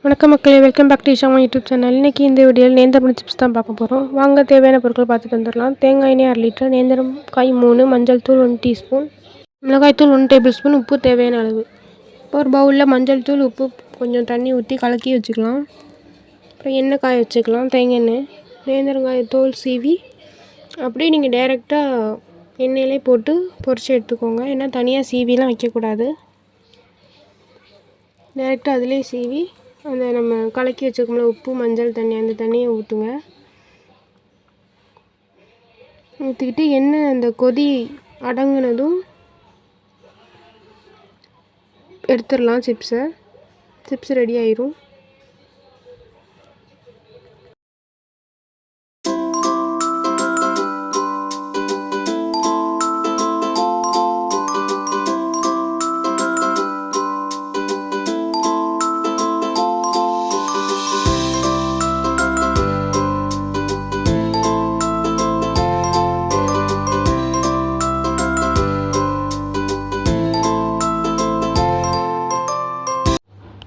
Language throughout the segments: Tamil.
வணக்கம் மக்களே, welcome back to Shama YouTube channel. இன்றைக்கி இந்த வீடியோவில் நேந்திரம் சிப்ஸ் தான் பார்க்க போகிறோம். வாங்க தேவையான பொருட்கள் பார்த்துட்டு வந்துடலாம். தேங்காய் எண்ணெய் 1 லிட்டர், நேந்திரம் காய் 3, மஞ்சள் தூள் 1 டீஸ்பூன், மிளகாய் தூள் 1 டேபிள் ஸ்பூன், உப்பு தேவையான அளவு. ஒரு பவுலில் மஞ்சள் தூள், உப்பு, கொஞ்சம் தண்ணி ஊற்றி கலக்கி வச்சுக்கலாம். அப்புறம் எண்ணெய் காய வச்சுக்கலாம். தேங்காய் எண்ணெய், நேந்திரங்காய தோல் சீவி அப்படியே நீங்கள் டைரெக்டாக எண்ணெயிலே போட்டு பொரிச்சு எடுத்துக்கோங்க. ஏன்னா தனியாக சீவிலாம் வைக்கக்கூடாது. டைரெக்டாக அதிலே சீவி அந்த நம்ம கலக்கி வச்சுக்கோம்ல உப்பு மஞ்சள் தண்ணி, அந்த தண்ணியை ஊற்றுங்க. ஊற்றிக்கிட்டு எண்ணெய் அந்த கொதி அடங்கினதும் எடுத்துடலாம். சிப்ஸ் ரெடி ஆயிரும்.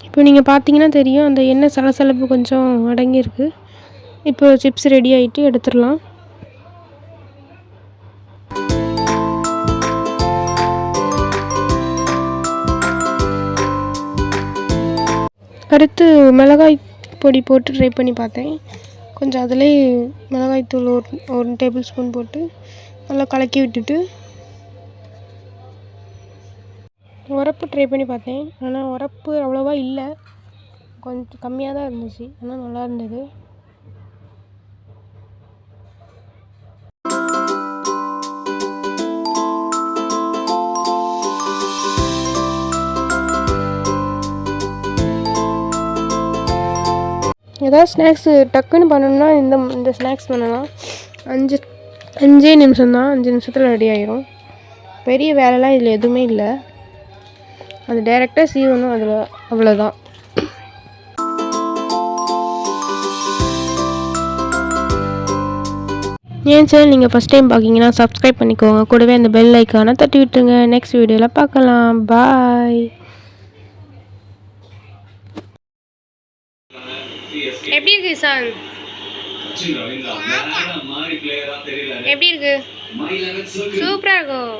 இப்போ நீங்கள் பார்த்தீங்கன்னா தெரியும், அந்த எண்ணெய் சலசலப்பு கொஞ்சம் அடங்கியிருக்கு. இப்போ சிப்ஸ் ரெடி ஆகிட்டு எடுத்துடலாம். அடுத்து மிளகாய் பொடி போட்டு ட்ரை பண்ணி பார்த்தேன். கொஞ்சம் அதிலே மிளகாய் தூள் 1 டேபிள் ஸ்பூன் போட்டு நல்லா கலக்கி விட்டுட்டு உரப்பு ட்ரை பண்ணி பார்த்தேன். ஆனால் உரப்பு அவ்வளோவா இல்லை, கொஞ்சம் கம்மியாக தான் இருந்துச்சு. ஆனால் நல்லா இருந்தது. ஏதாவது ஸ்நாக்ஸு டக்குன்னு பண்ணணும்னா இந்த ஸ்நாக்ஸ் பண்ணலாம். 5 நிமிஷம்தான், 5 நிமிஷத்தில் ரெடி ஆயிரும். பெரிய வேலைலாம் இதில் எதுவுமே இல்லை. அது டைரெக்டாக சீவணும், அதில் அவ்வளோதான். ஏன் சேனல் நீங்கள் ஃபஸ்ட் டைம் பார்க்கிங்கன்னா சப்ஸ்கிரைப் பண்ணிக்கோங்க. கூடவே அந்த பெல் ஐக்கானை தட்டி விட்டுருங்க. நெக்ஸ்ட் வீடியோவில் பார்க்கலாம். பாய். எப்படி இருக்கு சார்? எப்படி இருக்கு? சூப்பரா இருக்கும்.